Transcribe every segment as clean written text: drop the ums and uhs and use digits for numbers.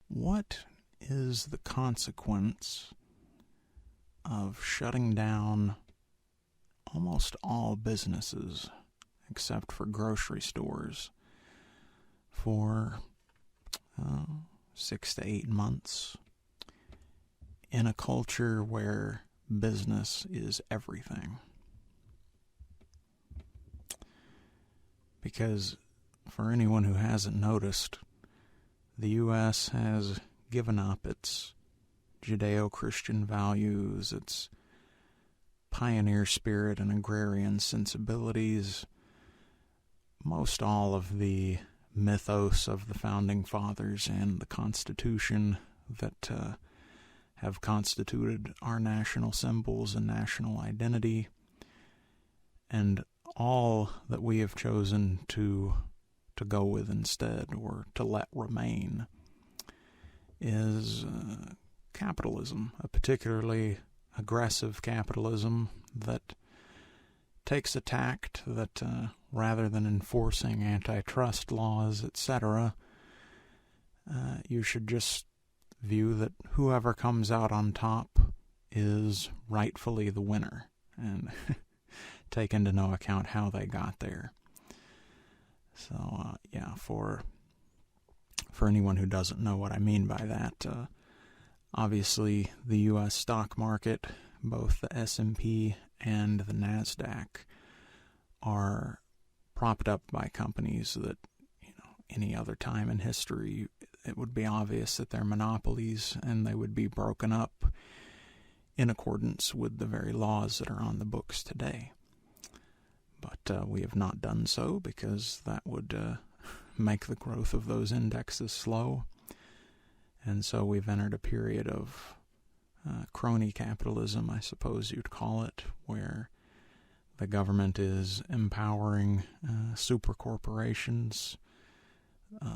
What is the consequence of shutting down almost all businesses, except for grocery stores, for 6 to 8 months in a culture where business is everything? Because for anyone who hasn't noticed, the U.S. has given up its Judeo-Christian values, its pioneer spirit and agrarian sensibilities, most all of the mythos of the Founding Fathers and the Constitution that have constituted our national symbols and national identity, and all that we have chosen to go with instead, or to let remain, is capitalism, a particularly aggressive capitalism that takes a tact that rather than enforcing antitrust laws, etc., you should just view that whoever comes out on top is rightfully the winner, and take into no account how they got there. So, for anyone who doesn't know what I mean by that, obviously the U.S. stock market, both the S&P and the NASDAQ, are propped up by companies that, any other time in history, it would be obvious that they're monopolies and they would be broken up in accordance with the very laws that are on the books today. But we have not done so because that would make the growth of those indexes slow. And so we've entered a period of crony capitalism, I suppose you'd call it, where the government is empowering super corporations.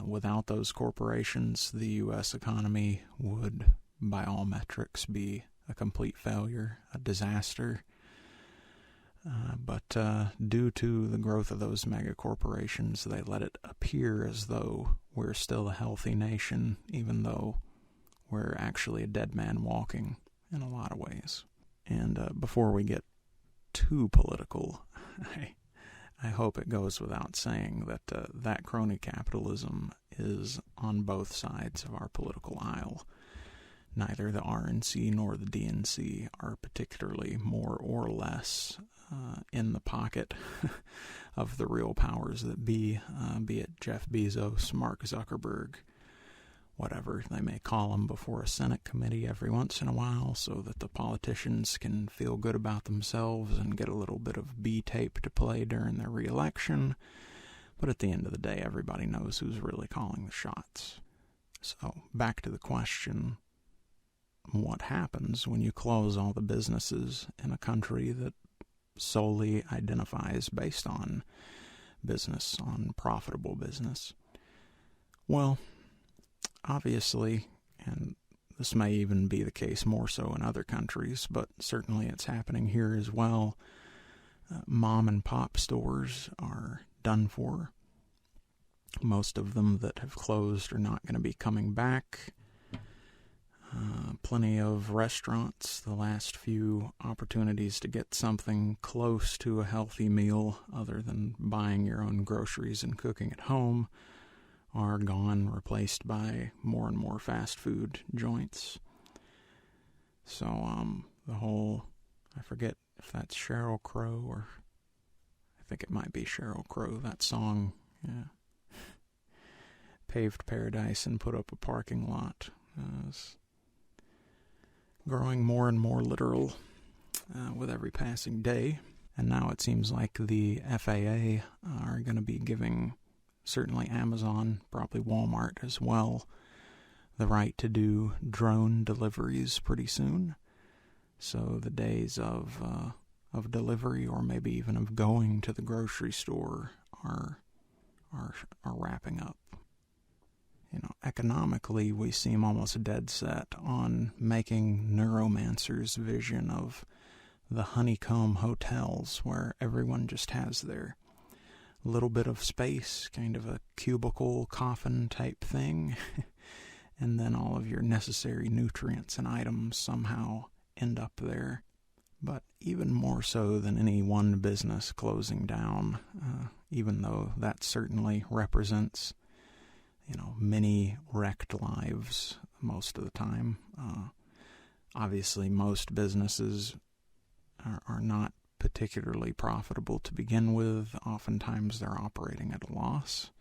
Without those corporations, the U.S. economy would, by all metrics, be a complete failure, a disaster. But due to the growth of those mega corporations, they let it appear as though we're still a healthy nation, even though we're actually a dead man walking in a lot of ways. And before we get too political, I hope it goes without saying that that crony capitalism is on both sides of our political aisle. Neither the RNC nor the DNC are particularly more or less in the pocket of the real powers that be it Jeff Bezos, Mark Zuckerberg, whatever they may call them, before a Senate committee every once in a while so that the politicians can feel good about themselves and get a little bit of B-tape to play during their re-election. But at the end of the day, everybody knows who's really calling the shots. So, back to the question, what happens when you close all the businesses in a country that solely identifies based on business, on profitable business? Well, obviously, and this may even be the case more so in other countries, but certainly it's happening here as well, mom and pop stores are done for. Most of them that have closed are not going to be coming back. Plenty of restaurants, the last few opportunities to get something close to a healthy meal other than buying your own groceries and cooking at home, are gone, replaced by more and more fast food joints. So the whole, I forget if that's Sheryl Crow, or I think it might be Sheryl Crow, that song, paved paradise and put up a parking lot, is growing more and more literal with every passing day. And now it seems like the FAA are going to be giving certainly Amazon, probably Walmart as well, the right to do drone deliveries pretty soon. So the days of delivery, or maybe even of going to the grocery store, are wrapping up. Economically, we seem almost dead set on making Neuromancer's vision of the honeycomb hotels where everyone just has their little bit of space, kind of a cubicle coffin type thing, and then all of your necessary nutrients and items somehow end up there. But even more so than any one business closing down, even though that certainly represents, many wrecked lives most of the time. Obviously, most businesses are not particularly profitable to begin with. Oftentimes they're operating at a loss.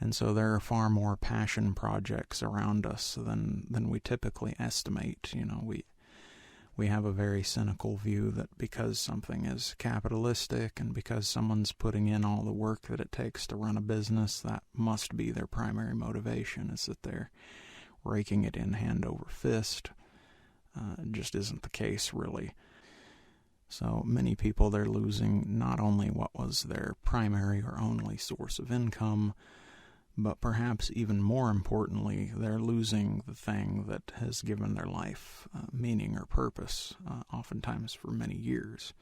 And so there are far more passion projects around us than we typically estimate. We have a very cynical view that because something is capitalistic and because someone's putting in all the work that it takes to run a business, that must be their primary motivation, is that they're raking it in hand over fist. It just isn't the case, really. So many people, they're losing not only what was their primary or only source of income, but perhaps even more importantly, they're losing the thing that has given their life meaning or purpose, oftentimes for many years,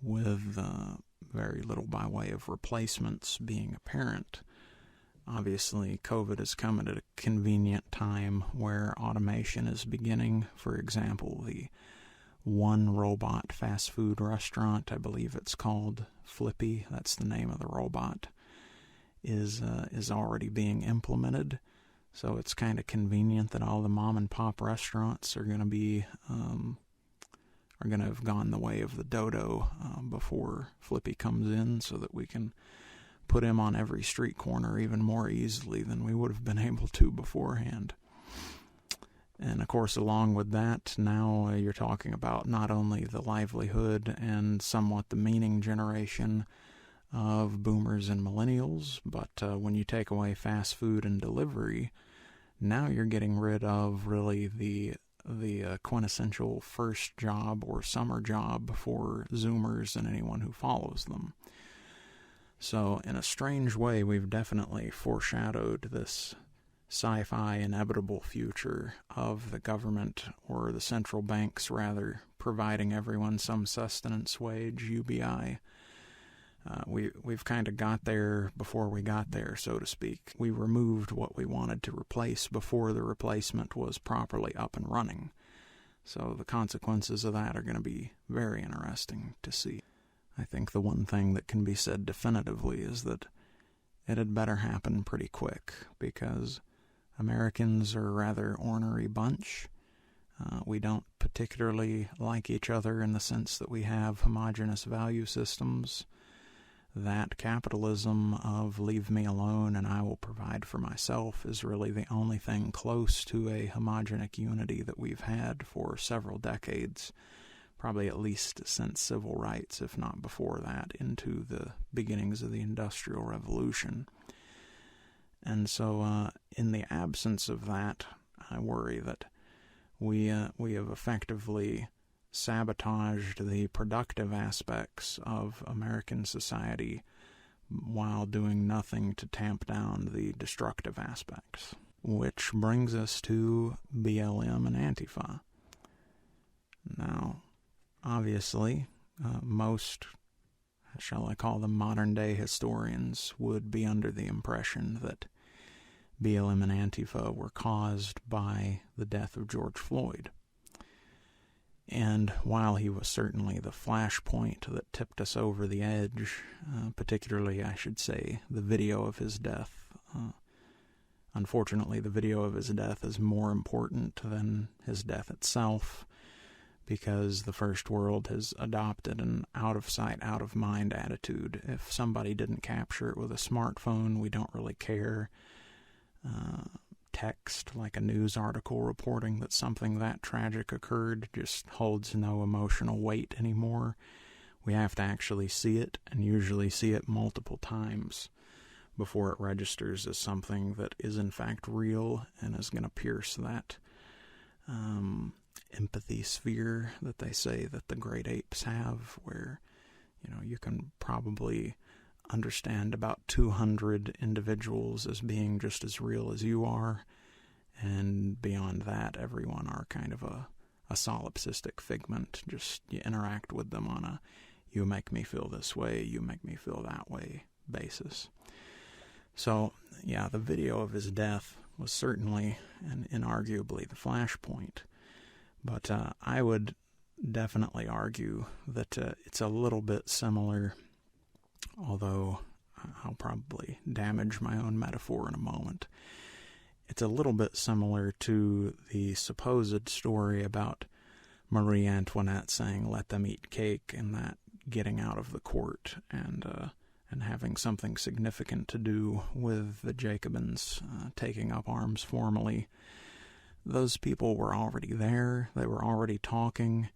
with very little by way of replacements being apparent. Obviously, COVID has come at a convenient time where automation is beginning. For example, the one robot fast food restaurant, I believe it's called Flippy, that's the name of the robot, is already being implemented. So it's kind of convenient that all the mom and pop restaurants are going to be have gone the way of the dodo before Flippy comes in, so that we can put him on every street corner even more easily than we would have been able to beforehand. And of course, along with that, now you're talking about not only the livelihood and somewhat the meaning generation of boomers and millennials, but when you take away fast food and delivery, now you're getting rid of really the quintessential first job or summer job for Zoomers and anyone who follows them. So in a strange way, we've definitely foreshadowed this sci-fi inevitable future of the government, or the central banks rather, providing everyone some sustenance wage, UBI. We've kind of got there before we got there, so to speak. We removed what we wanted to replace before the replacement was properly up and running. So the consequences of that are going to be very interesting to see. I think the one thing that can be said definitively is that it had better happen pretty quick, because Americans are a rather ornery bunch. We don't particularly like each other in the sense that we have homogeneous value systems. That capitalism of leave me alone and I will provide for myself is really the only thing close to a homogenic unity that we've had for several decades, probably at least since civil rights, if not before that, into the beginnings of the Industrial Revolution. And so in the absence of that, I worry that we have effectively sabotaged the productive aspects of American society while doing nothing to tamp down the destructive aspects. Which brings us to BLM and Antifa. Now, obviously, most, shall I call them modern-day historians, would be under the impression that BLM and Antifa were caused by the death of George Floyd. And while he was certainly the flashpoint that tipped us over the edge, particularly, I should say, the video of his death, unfortunately, the video of his death is more important than his death itself, because the First World has adopted an out-of-sight, out-of-mind attitude. If somebody didn't capture it with a smartphone, we don't really care. Text, like a news article reporting that something that tragic occurred, just holds no emotional weight anymore. We have to actually see it, and usually see it multiple times before it registers as something that is in fact real and is going to pierce that empathy sphere that they say that the great apes have, where you can probably understand about 200 individuals as being just as real as you are, and beyond that, everyone are kind of a solipsistic figment. Just you interact with them on a you make me feel this way, you make me feel that way basis. So, yeah, the video of his death was certainly and inarguably the flashpoint. But I would definitely argue that it's a little bit similar, although I'll probably damage my own metaphor in a moment. It's a little bit similar to the supposed story about Marie Antoinette saying, "Let them eat cake," and that getting out of the court and having something significant to do with the Jacobins taking up arms formally. Those people were already there. They were already talking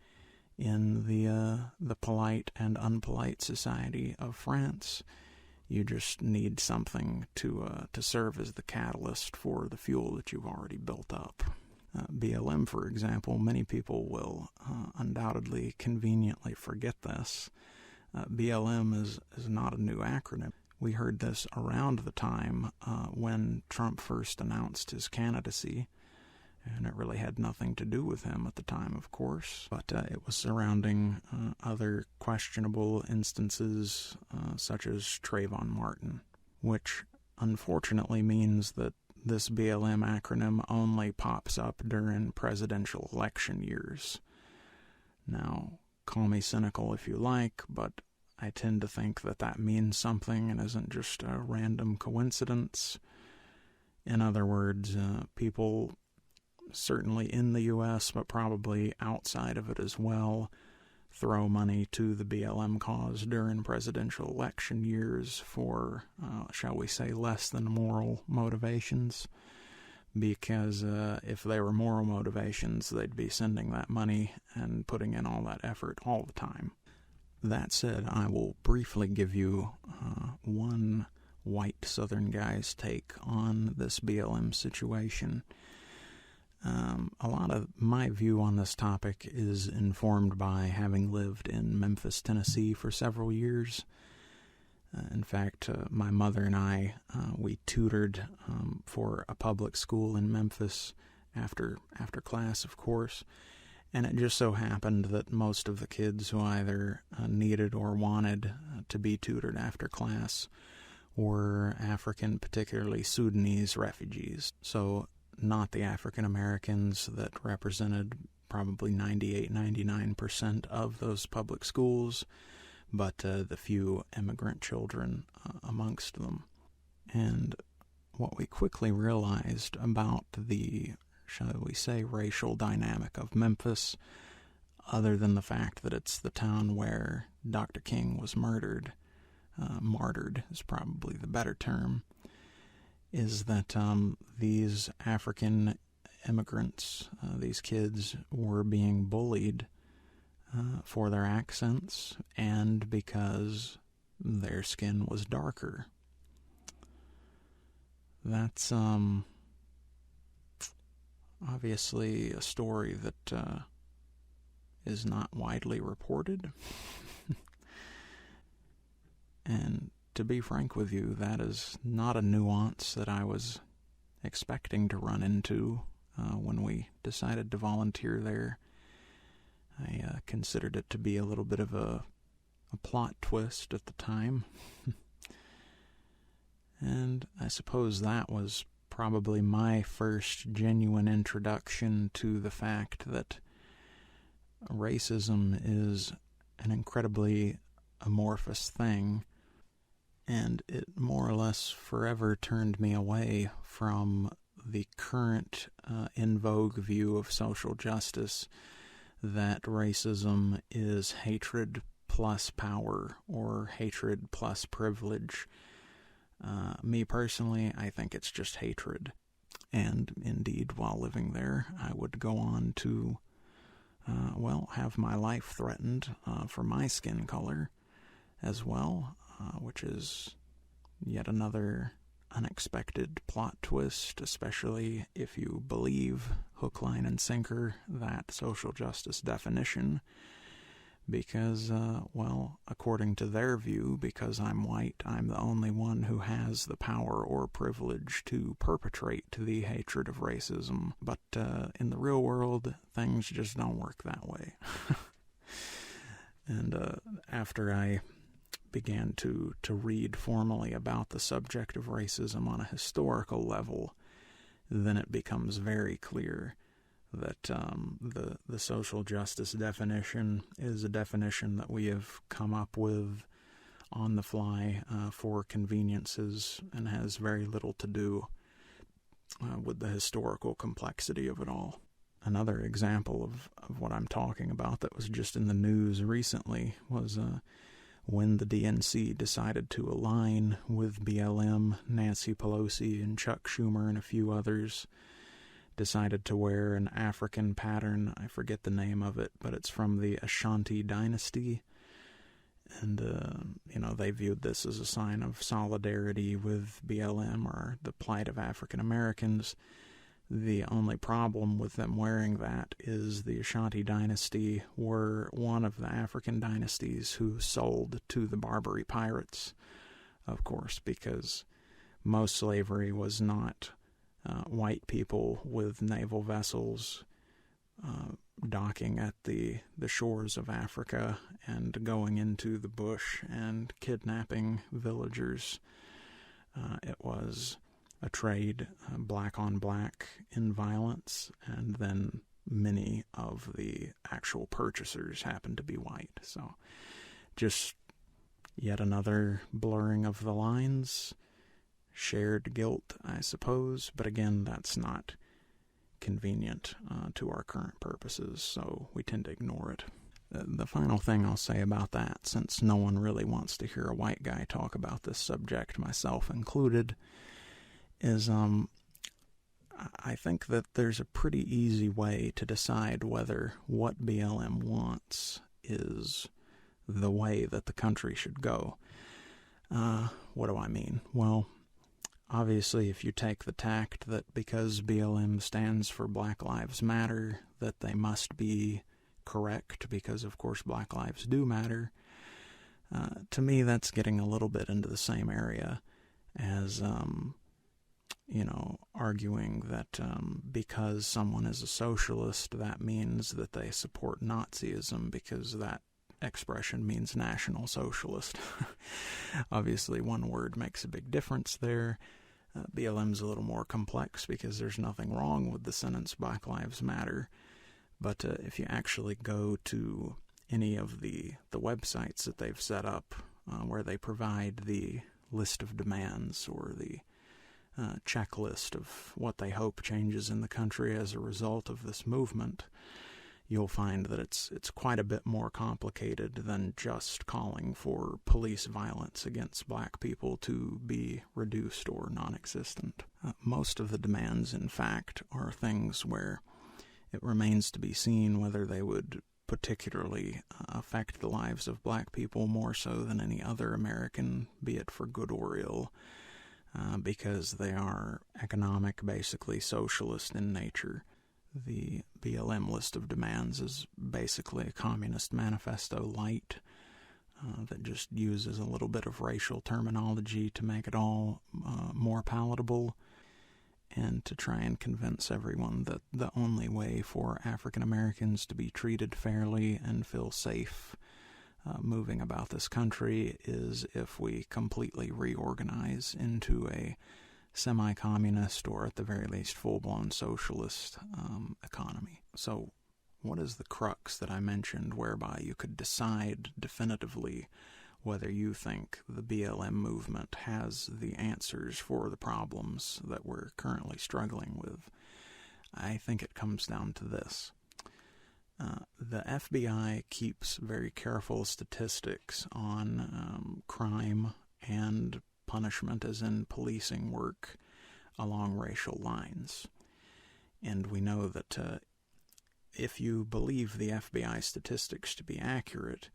in the polite and unpolite society of France. You just need something to serve as the catalyst for the fuel that you've already built up. BLM, for example, many people will undoubtedly conveniently forget this. BLM is not a new acronym. We heard this around the time when Trump first announced his candidacy, and it really had nothing to do with him at the time, of course, but it was surrounding other questionable instances such as Trayvon Martin, which unfortunately means that this BLM acronym only pops up during presidential election years. Now, call me cynical if you like, but I tend to think that that means something and isn't just a random coincidence. In other words, people certainly in the U.S., but probably outside of it as well, throw money to the BLM cause during presidential election years for, shall we say, less than moral motivations. Because if they were moral motivations, they'd be sending that money and putting in all that effort all the time. That said, I will briefly give you one white Southern guy's take on this BLM situation. A lot of my view on this topic is informed by having lived in Memphis, Tennessee for several years. In fact, my mother and I, we tutored for a public school in Memphis after class, of course. And it just so happened that most of the kids who either needed or wanted to be tutored after class were African, particularly Sudanese refugees. So not the African Americans that represented probably 98-99% of those public schools, but the few immigrant children amongst them. And what we quickly realized about the, shall we say, racial dynamic of Memphis, other than the fact that it's the town where Dr. King was murdered, martyred is probably the better term, is that these African immigrants, these kids, were being bullied for their accents and because their skin was darker. That's obviously a story that is not widely reported. And to be frank with you, that is not a nuance that I was expecting to run into when we decided to volunteer there. I considered it to be a little bit of a plot twist at the time. And I suppose that was probably my first genuine introduction to the fact that racism is an incredibly amorphous thing, and it more or less forever turned me away from the current in vogue view of social justice that racism is hatred plus power or hatred plus privilege. Me personally, I think it's just hatred. And indeed, while living there, I would go on to, have my life threatened for my skin color as well, which is yet another unexpected plot twist, especially if you believe hook, line, and sinker that social justice definition. Because, according to their view, because I'm white, I'm the only one who has the power or privilege to perpetrate the hatred of racism. But in the real world, things just don't work that way. And after I began to read formally about the subject of racism on a historical level, then it becomes very clear that the social justice definition is a definition that we have come up with on the fly for conveniences and has very little to do with the historical complexity of it all. Another example of what I'm talking about that was just in the news recently was when the DNC decided to align with BLM, Nancy Pelosi and Chuck Schumer and a few others decided to wear an African pattern. I forget the name of it, but it's from the Ashanti dynasty. And, they viewed this as a sign of solidarity with BLM or the plight of African Americans. The only problem with them wearing that is the Ashanti dynasty were one of the African dynasties who sold to the Barbary pirates, of course, because most slavery was not white people with naval vessels docking at the shores of Africa and going into the bush and kidnapping villagers. It was a trade, black on black, in violence, and then many of the actual purchasers happened to be white. So just yet another blurring of the lines, shared guilt, I suppose, but again, that's not convenient to our current purposes, so we tend to ignore it. The final thing I'll say about that, since no one really wants to hear a white guy talk about this subject, myself included, is I think that there's a pretty easy way to decide whether what BLM wants is the way that the country should go. What do I mean? Well, obviously, if you take the tact that because BLM stands for Black Lives Matter, that they must be correct, because of course Black lives do matter, to me that's getting a little bit into the same area as, arguing that because someone is a socialist, that means that they support Nazism, because that expression means National Socialist. Obviously, one word makes a big difference there. BLM's a little more complex because there's nothing wrong with the sentence Black Lives Matter. But if you actually go to any of the websites that they've set up where they provide the list of demands or the checklist of what they hope changes in the country as a result of this movement, you'll find that it's quite a bit more complicated than just calling for police violence against black people to be reduced or non-existent. Most of the demands, in fact, are things where it remains to be seen whether they would particularly affect the lives of black people more so than any other American, be it for good or ill, because they are economic, basically socialist in nature. The BLM list of demands is basically a communist manifesto light that just uses a little bit of racial terminology to make it all more palatable and to try and convince everyone that the only way for African Americans to be treated fairly and feel safe moving about this country is if we completely reorganize into a semi-communist or at the very least full-blown socialist economy. So what is the crux that I mentioned whereby you could decide definitively whether you think the BLM movement has the answers for the problems that we're currently struggling with? I think it comes down to this. The FBI keeps very careful statistics on crime and punishment, as in policing work, along racial lines. And we know that if you believe the FBI statistics to be accurate,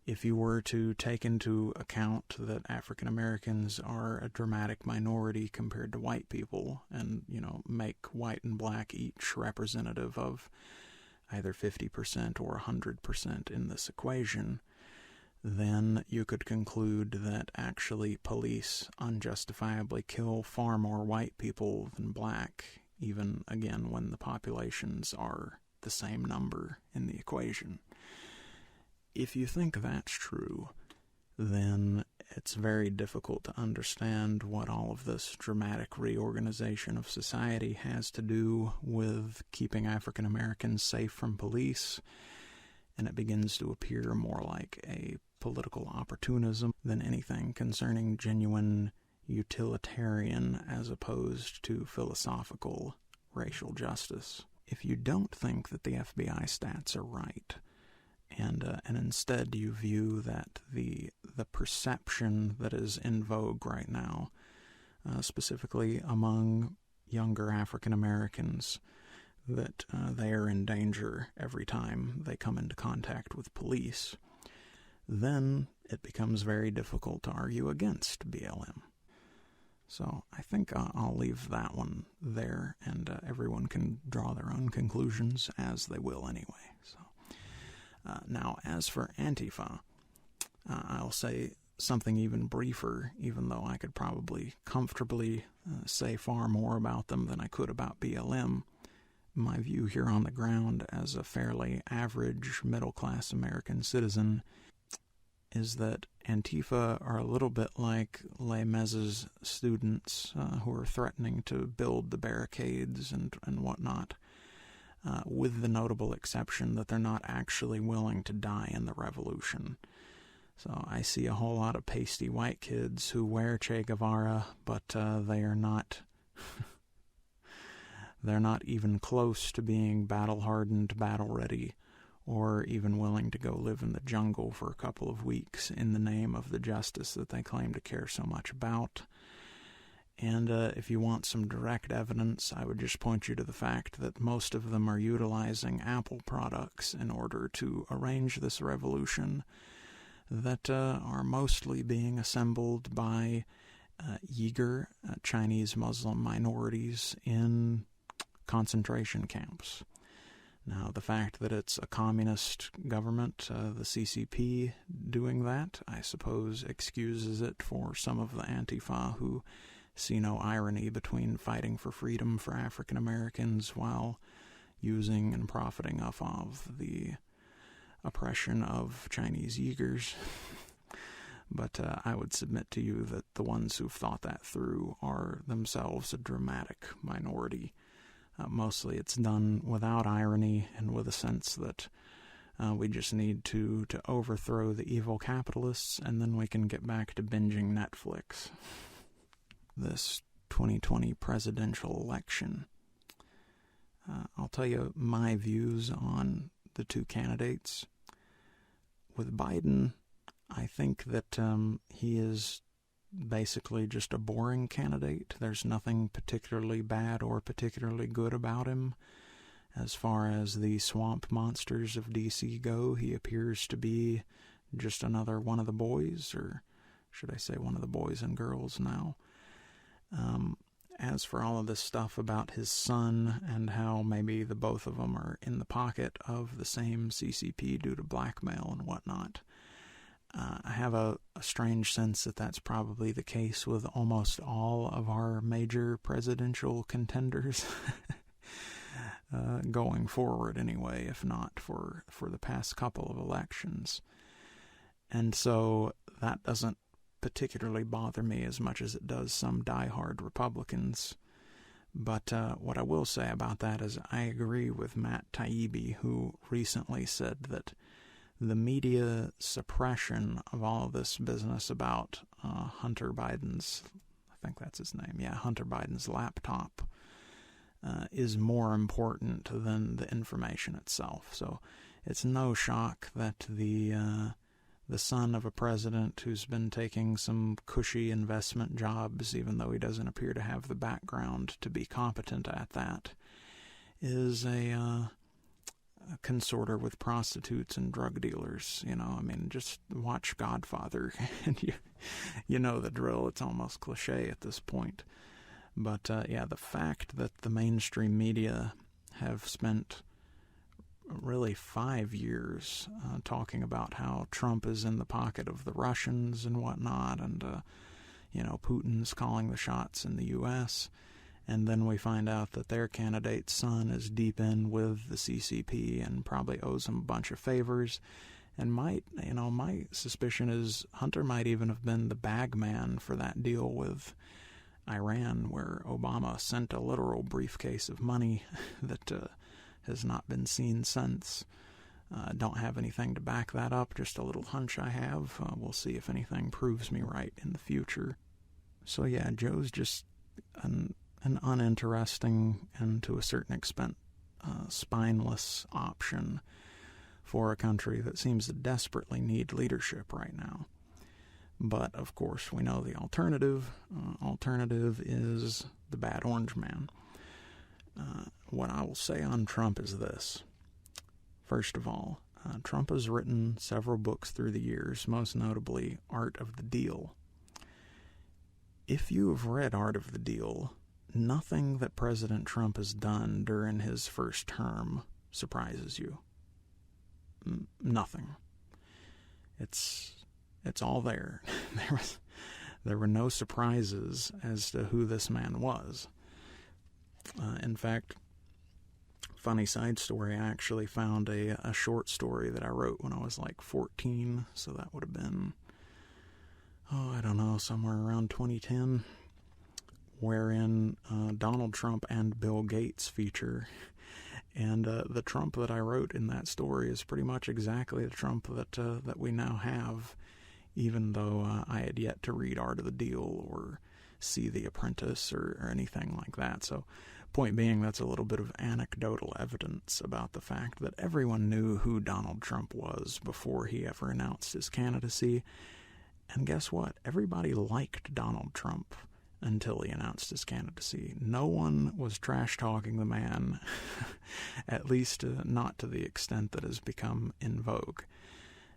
if you were to take into account that African Americans are a dramatic minority compared to white people and, make white and black each representative of either 50% or 100% in this equation, then you could conclude that actually police unjustifiably kill far more white people than black, even, again, when the populations are the same number in the equation. If you think that's true, then it's very difficult to understand what all of this dramatic reorganization of society has to do with keeping African Americans safe from police, and it begins to appear more like a political opportunism than anything concerning genuine utilitarian as opposed to philosophical racial justice. If you don't think that the FBI stats are right, and instead you view that the perception that is in vogue right now, specifically among younger African Americans, that they are in danger every time they come into contact with police, then it becomes very difficult to argue against BLM. So I think I'll leave that one there, and everyone can draw their own conclusions as they will anyway. So now, as for Antifa, I'll say something even briefer, even though I could probably comfortably say far more about them than I could about BLM. My view here on the ground as a fairly average middle-class American citizen is that Antifa are a little bit like Les Mis's students who are threatening to build the barricades and whatnot, with the notable exception that they're not actually willing to die in the revolution. So I see a whole lot of pasty white kids who wear Che Guevara, but they are not... they're not even close to being battle-hardened, battle-ready, or even willing to go live in the jungle for a couple of weeks in the name of the justice that they claim to care so much about. And if you want some direct evidence, I would just point you to the fact that most of them are utilizing Apple products in order to arrange this revolution that are mostly being assembled by Uyghur Chinese Muslim minorities in concentration camps. Now, the fact that it's a communist government, the CCP, doing that, I suppose excuses it for some of the Antifa who see no irony between fighting for freedom for African Americans while using and profiting off of the oppression of Chinese Uyghurs. But I would submit to you that the ones who've thought that through are themselves a dramatic minority. Mostly it's done without irony and with a sense that we just need to overthrow the evil capitalists, and then we can get back to binging Netflix. This 2020 presidential election. I'll tell you my views on the two candidates. With Biden, I think that he is basically just a boring candidate. There's nothing particularly bad or particularly good about him. As far as the swamp monsters of DC go, he appears to be just another one of the boys, or should I say one of the boys and girls now. As for all of this stuff about his son and how maybe the both of them are in the pocket of the same CCP due to blackmail and whatnot, I have a strange sense that that's probably the case with almost all of our major presidential contenders going forward anyway, if not for the past couple of elections. And so that doesn't particularly bother me as much as it does some diehard Republicans. But what I will say about that is I agree with Matt Taibbi, who recently said that the media suppression of all of this business about Hunter Biden's, I think that's his name, Hunter Biden's laptop, is more important than the information itself. So it's no shock that the son of a president who's been taking some cushy investment jobs, even though he doesn't appear to have the background to be competent at that, is a consorter with prostitutes and drug dealers. Just watch Godfather and you know the drill. It's almost cliche at this point. But the fact that the mainstream media have spent really 5 years talking about how Trump is in the pocket of the Russians and whatnot, and Putin's calling the shots in the U.S., and then we find out that their candidate's son is deep in with the CCP and probably owes them a bunch of favors, And my suspicion is Hunter might even have been the bag man for that deal with Iran, where Obama sent a literal briefcase of money that has not been seen since. Don't have anything to back that up, just a little hunch I have. We'll see if anything proves me right in the future. So yeah, Joe's just an uninteresting and to a certain extent spineless option for a country that seems to desperately need leadership right now. But, of course, we know the alternative. Alternative is the bad orange man. What I will say on Trump is this. First of all, Trump has written several books through the years, most notably Art of the Deal. If you have read Art of the Deal, nothing that President Trump has done during his first term surprises you. Nothing. It's all there. There were no surprises as to who this man was. In fact, funny side story, I actually found a short story that I wrote when I was like 14, so that would have been, I don't know, somewhere around 2010, wherein Donald Trump and Bill Gates feature. And the Trump that I wrote in that story is pretty much exactly the Trump that we now have, even though I had yet to read Art of the Deal or see The Apprentice or anything like that. So, point being, that's a little bit of anecdotal evidence about the fact that everyone knew who Donald Trump was before he ever announced his candidacy. And guess what? Everybody liked Donald Trump until he announced his candidacy. No one was trash-talking the man, at least not to the extent that has become in vogue.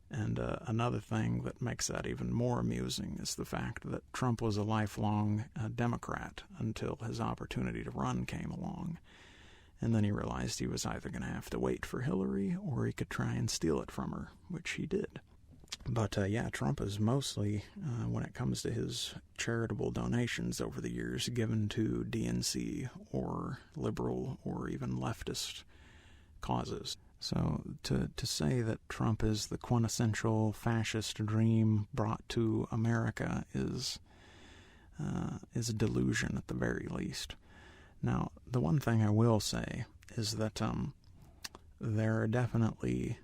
And another thing that makes that even more amusing is the fact that Trump was a lifelong Democrat until his opportunity to run came along. And then he realized he was either going to have to wait for Hillary or he could try and steal it from her, which he did. But yeah, Trump is mostly, when it comes to his charitable donations over the years, given to DNC or liberal or even leftist causes. So to say that Trump is the quintessential fascist dream brought to America is a delusion at the very least. Now, the one thing I will say is that there are definitely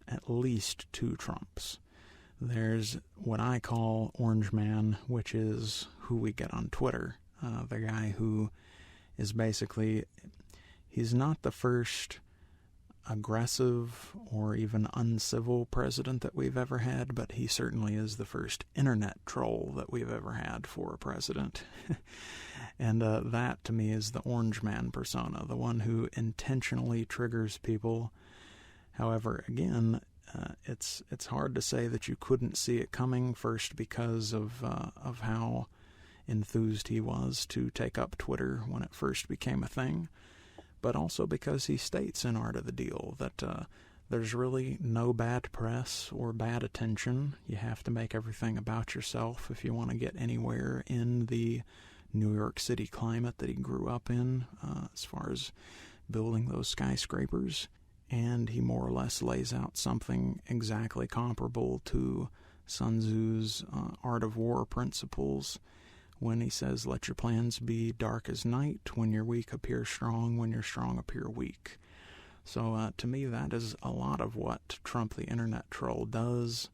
at least two Trumps. There's what I call Orange Man, which is who we get on Twitter. The guy who is basically, he's not the first aggressive or even uncivil president that we've ever had, but he certainly is the first internet troll that we've ever had for a president. And that, to me, is the Orange Man persona, the one who intentionally triggers people. However, again, it's hard to say that you couldn't see it coming, first because of how enthused he was to take up Twitter when it first became a thing, but also because he states in Art of the Deal that there's really no bad press or bad attention. You have to make everything about yourself if you want to get anywhere in the New York City climate that he grew up in, as far as building those skyscrapers. And he more or less lays out something exactly comparable to Sun Tzu's Art of War principles when he says, let your plans be dark as night, when you're weak appear strong, when you're strong appear weak. So to me, that is a lot of what Trump the Internet Troll does.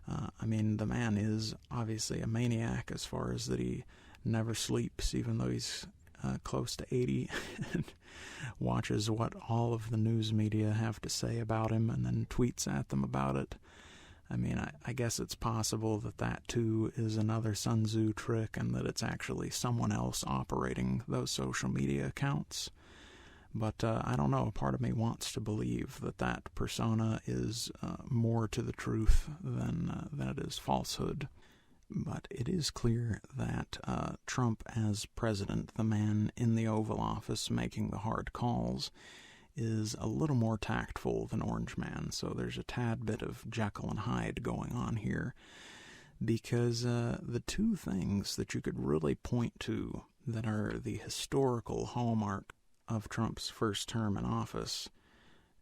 I mean, the man is obviously a maniac as far as that he never sleeps, even though he's close to 80, and watches what all of the news media have to say about him and then tweets at them about it. I mean, I guess it's possible that too is another Sun Tzu trick and that it's actually someone else operating those social media accounts. But I don't know, part of me wants to believe that persona is more to the truth than it is falsehood. But it is clear that Trump as president, the man in the Oval Office making the hard calls, is a little more tactful than Orange Man. So there's a tad bit of Jekyll and Hyde going on here, because the two things that you could really point to that are the historical hallmark of Trump's first term in office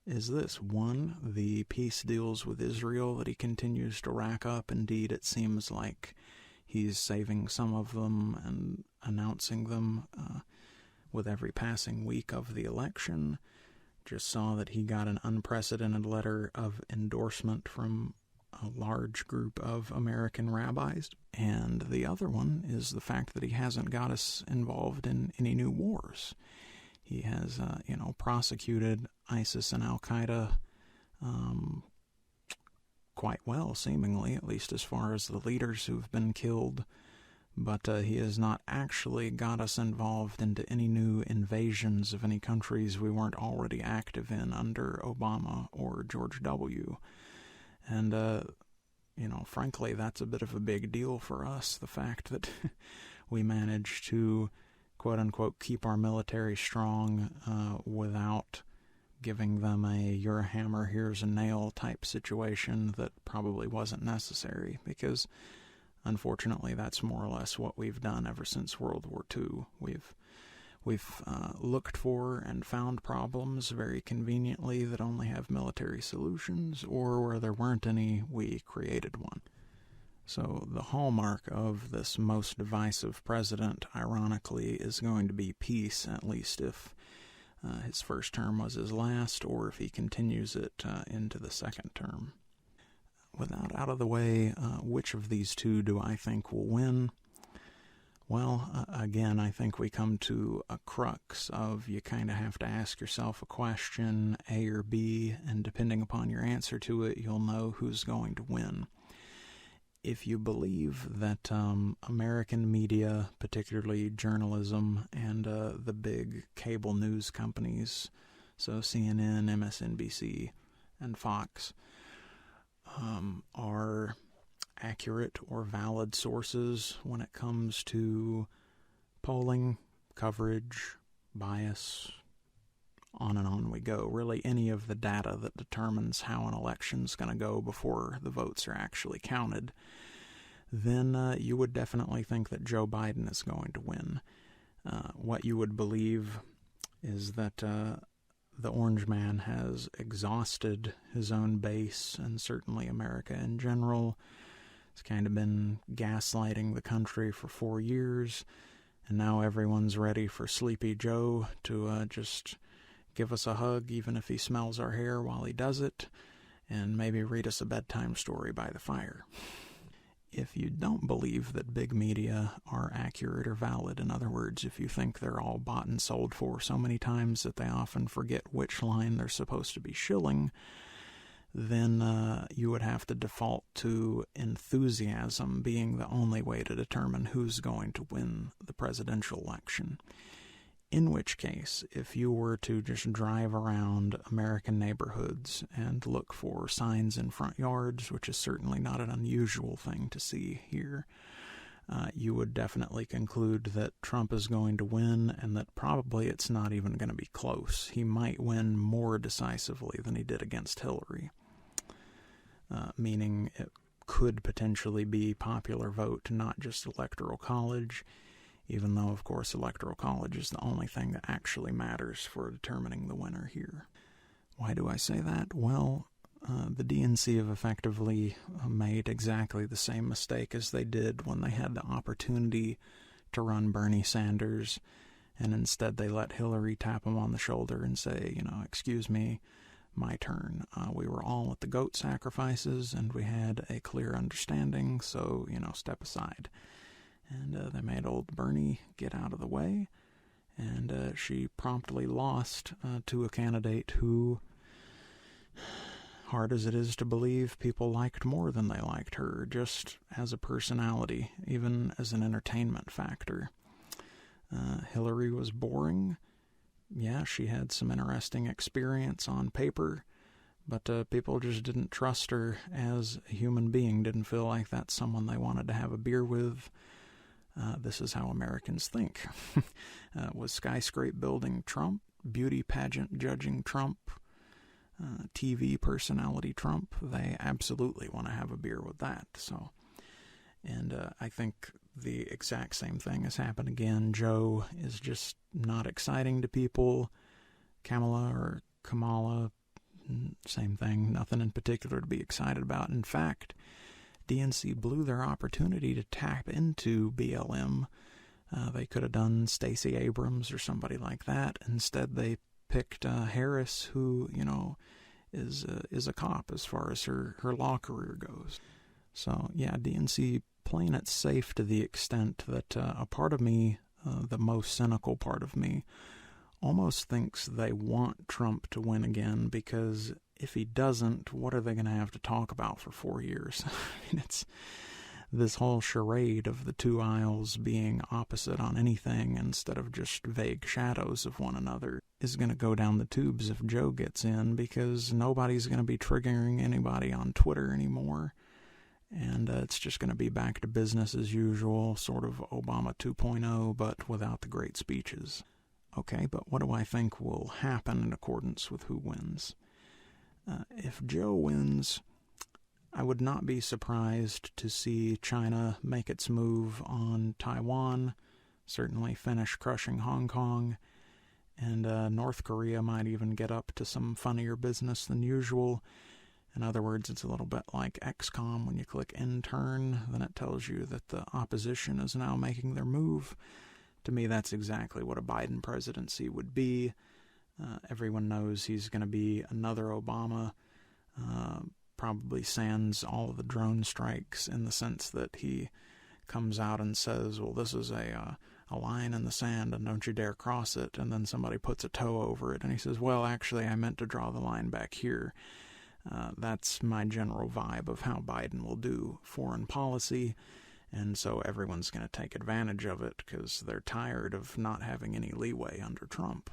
is this. One, the peace deals with Israel that he continues to rack up. Indeed, it seems like he's saving some of them and announcing them with every passing week of the election. Just saw that he got an unprecedented letter of endorsement from a large group of American rabbis. And the other one is the fact that he hasn't got us involved in any new wars. He has, prosecuted ISIS and Al-Qaeda quite well, seemingly, at least as far as the leaders who've been killed. But he has not actually got us involved into any new invasions of any countries we weren't already active in under Obama or George W. And, frankly, that's a bit of a big deal for us, the fact that we managed to, quote-unquote, keep our military strong without giving them a "you're a hammer, here's a nail" type situation that probably wasn't necessary, because unfortunately that's more or less what we've done ever since World War II. We've looked for and found problems very conveniently that only have military solutions, or where there weren't any, we created one. So the hallmark of this most divisive president, ironically, is going to be peace, at least if his first term was his last, or if he continues it into the second term. With that out of the way, which of these two do I think will win? Well, again, I think we come to a crux of you kind of have to ask yourself a question, A or B, and depending upon your answer to it, you'll know who's going to win. If you believe that American media, particularly journalism, and the big cable news companies, so CNN, MSNBC, and Fox, are accurate or valid sources when it comes to polling, coverage, bias, on and on we go. Really, any of the data that determines how an election's going to go before the votes are actually counted, then you would definitely think that Joe Biden is going to win. What you would believe is that the Orange Man has exhausted his own base, and certainly America in general. He's kind of been gaslighting the country for 4 years, and now everyone's ready for Sleepy Joe to just give us a hug, even if he smells our hair while he does it, and maybe read us a bedtime story by the fire. If you don't believe that big media are accurate or valid, in other words, if you think they're all bought and sold for so many times that they often forget which line they're supposed to be shilling, then you would have to default to enthusiasm being the only way to determine who's going to win the presidential election. In which case, if you were to just drive around American neighborhoods and look for signs in front yards, which is certainly not an unusual thing to see here, you would definitely conclude that Trump is going to win, and that probably it's not even going to be close. He might win more decisively than he did against Hillary, meaning it could potentially be popular vote, not just electoral college, even though, of course, electoral college is the only thing that actually matters for determining the winner here. Why do I say that? Well, the DNC have effectively made exactly the same mistake as they did when they had the opportunity to run Bernie Sanders, and instead they let Hillary tap him on the shoulder and say, excuse me, my turn. We were all at the goat sacrifices, and we had a clear understanding, so, step aside. And they made old Bernie get out of the way, and she promptly lost to a candidate who, hard as it is to believe, people liked more than they liked her, just as a personality, even as an entertainment factor. Hillary was boring. Yeah, she had some interesting experience on paper, but people just didn't trust her as a human being, didn't feel like that's someone they wanted to have a beer with. This is how Americans think. Was skyscraper building Trump, beauty pageant judging Trump, TV personality Trump? They absolutely want to have a beer with that. So, and I think the exact same thing has happened again. Joe is just not exciting to people. Kamala, same thing, nothing in particular to be excited about. In fact, DNC blew their opportunity to tap into BLM. They could have done Stacey Abrams or somebody like that. Instead, they picked Harris, who, is a cop as far as her law career goes. So, yeah, DNC playing it safe to the extent that a part of me, the most cynical part of me, almost thinks they want Trump to win again, because if he doesn't, what are they going to have to talk about for 4 years? I mean, it's this whole charade of the two aisles being opposite on anything instead of just vague shadows of one another is going to go down the tubes if Joe gets in, because nobody's going to be triggering anybody on Twitter anymore. And it's just going to be back to business as usual, sort of Obama 2.0, but without the great speeches. Okay, but what do I think will happen in accordance with who wins? If Joe wins, I would not be surprised to see China make its move on Taiwan, certainly finish crushing Hong Kong, and North Korea might even get up to some funnier business than usual. In other words, it's a little bit like XCOM. When you click intern, then it tells you that the opposition is now making their move. To me, that's exactly what a Biden presidency would be. Everyone knows he's going to be another Obama, probably sans all of the drone strikes, in the sense that he comes out and says, well, this is a line in the sand and don't you dare cross it. And then somebody puts a toe over it and he says, well, actually, I meant to draw the line back here. That's my general vibe of how Biden will do foreign policy. And so everyone's going to take advantage of it because they're tired of not having any leeway under Trump.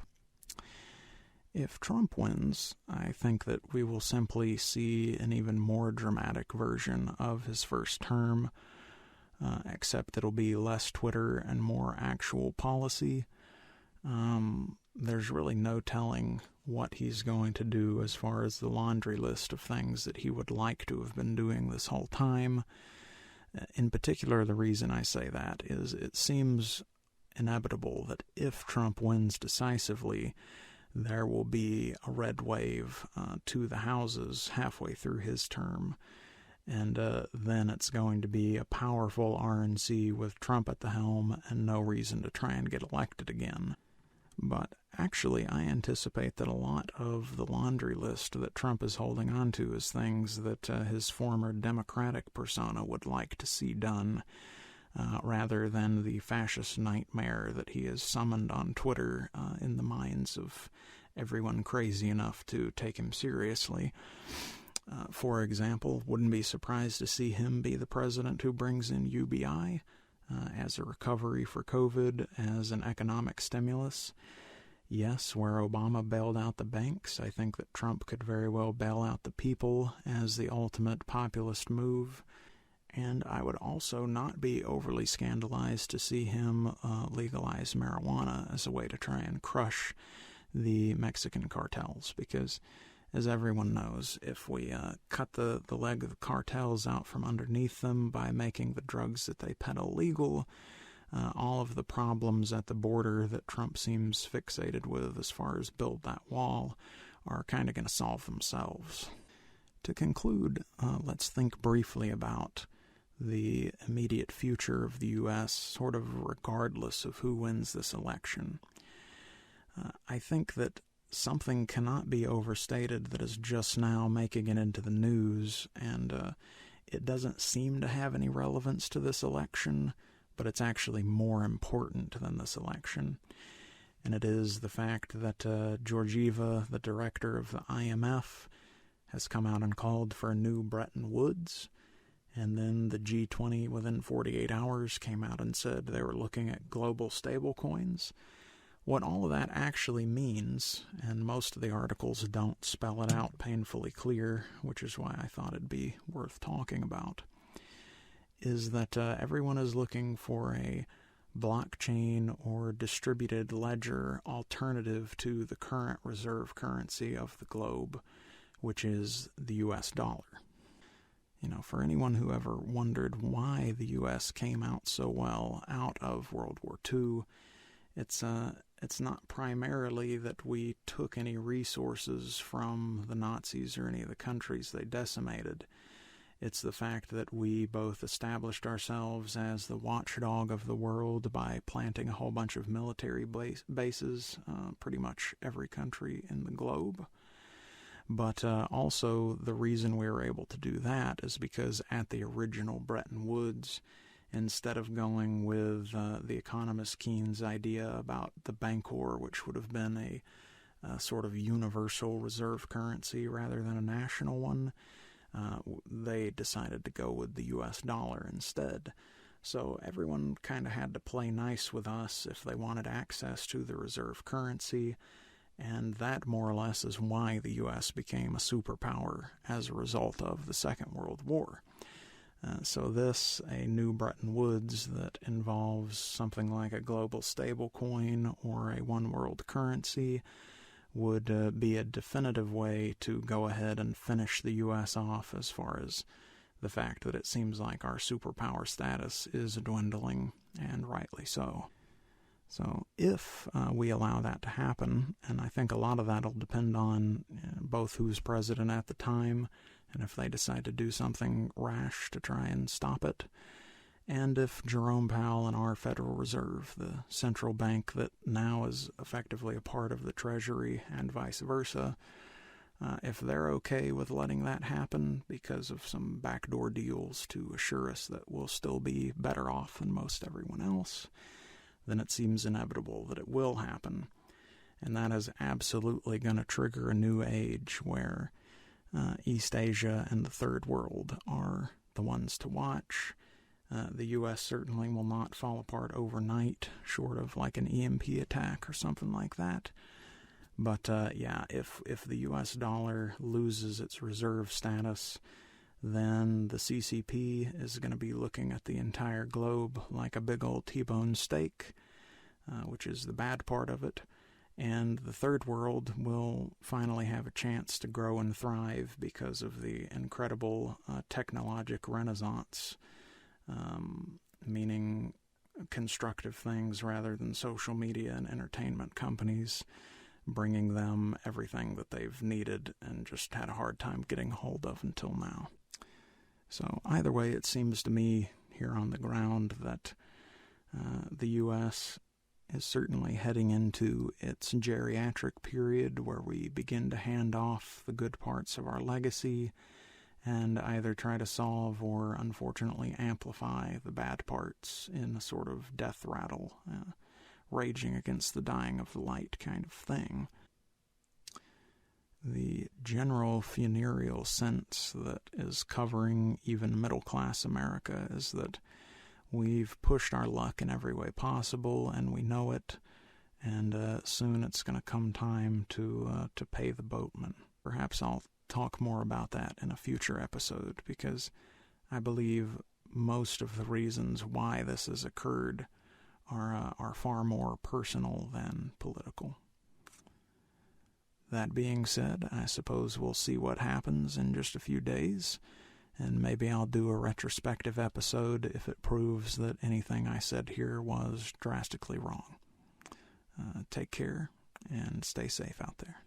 If Trump wins, I think that we will simply see an even more dramatic version of his first term, except it'll be less Twitter and more actual policy. There's really no telling what he's going to do as far as the laundry list of things that he would like to have been doing this whole time. In particular, the reason I say that is it seems inevitable that if Trump wins decisively, there will be a red wave to the houses halfway through his term. And then it's going to be a powerful RNC with Trump at the helm and no reason to try and get elected again. But actually, I anticipate that a lot of the laundry list that Trump is holding on to is things that his former Democratic persona would like to see done, rather than the fascist nightmare that he has summoned on Twitter in the minds of everyone crazy enough to take him seriously. For example, wouldn't be surprised to see him be the president who brings in UBI as a recovery for COVID, as an economic stimulus. Yes, where Obama bailed out the banks, I think that Trump could very well bail out the people as the ultimate populist move. And I would also not be overly scandalized to see him legalize marijuana as a way to try and crush the Mexican cartels, because as everyone knows, if we cut the leg of the cartels out from underneath them by making the drugs that they peddle legal, all of the problems at the border that Trump seems fixated with as far as build that wall are kind of going to solve themselves. To conclude, let's think briefly about the immediate future of the U.S., sort of regardless of who wins this election. I think that something cannot be overstated that is just now making it into the news, and it doesn't seem to have any relevance to this election, but it's actually more important than this election. And it is the fact that Georgieva, the director of the IMF, has come out and called for a new Bretton Woods. And then the G20 within 48 hours came out and said they were looking at global stablecoins. What all of that actually means, and most of the articles don't spell it out painfully clear, which is why I thought it'd be worth talking about, is that everyone is looking for a blockchain or distributed ledger alternative to the current reserve currency of the globe, which is the U.S. dollar. You know, for anyone who ever wondered why the U.S. came out so well out of World War II, it's it's not primarily that we took any resources from the Nazis or any of the countries they decimated. It's the fact that we both established ourselves as the watchdog of the world by planting a whole bunch of military bases, pretty much every country in the globe. But also the reason we were able to do that is because at the original Bretton Woods, instead of going with the economist Keynes' idea about the Bancor, which would have been a sort of universal reserve currency rather than a national one, they decided to go with the U.S. dollar instead. So everyone kind of had to play nice with us if they wanted access to the reserve currency, and that more or less is why the U.S. became a superpower as a result of the Second World War. So this, a new Bretton Woods that involves something like a global stablecoin or a one-world currency, would be a definitive way to go ahead and finish the U.S. off as far as the fact that it seems like our superpower status is dwindling, and rightly so. So if we allow that to happen, and I think a lot of that will depend on both who's president at the time, and if they decide to do something rash to try and stop it, and if Jerome Powell and our Federal Reserve, the central bank that now is effectively a part of the Treasury and vice versa, if they're okay with letting that happen because of some backdoor deals to assure us that we'll still be better off than most everyone else, then it seems inevitable that it will happen. And that is absolutely going to trigger a new age where East Asia and the Third World are the ones to watch. The U.S. certainly will not fall apart overnight, short of like an EMP attack or something like that. But yeah, if the U.S. dollar loses its reserve status, then the CCP is going to be looking at the entire globe like a big old T-bone steak, which is the bad part of it. And the Third World will finally have a chance to grow and thrive because of the incredible technologic renaissance, meaning constructive things rather than social media and entertainment companies bringing them everything that they've needed and just had a hard time getting hold of until now. So either way, it seems to me here on the ground that the U.S. is certainly heading into its geriatric period where we begin to hand off the good parts of our legacy and either try to solve or unfortunately amplify the bad parts in a sort of death rattle, raging against the dying of the light kind of thing. The general funereal sense that is covering even middle-class America is that we've pushed our luck in every way possible, and we know it, and soon it's going to come time to pay the boatman. Perhaps I'll talk more about that in a future episode, because I believe most of the reasons why this has occurred are far more personal than political. That being said, I suppose we'll see what happens in just a few days, and maybe I'll do a retrospective episode if it proves that anything I said here was drastically wrong. Take care, and stay safe out there.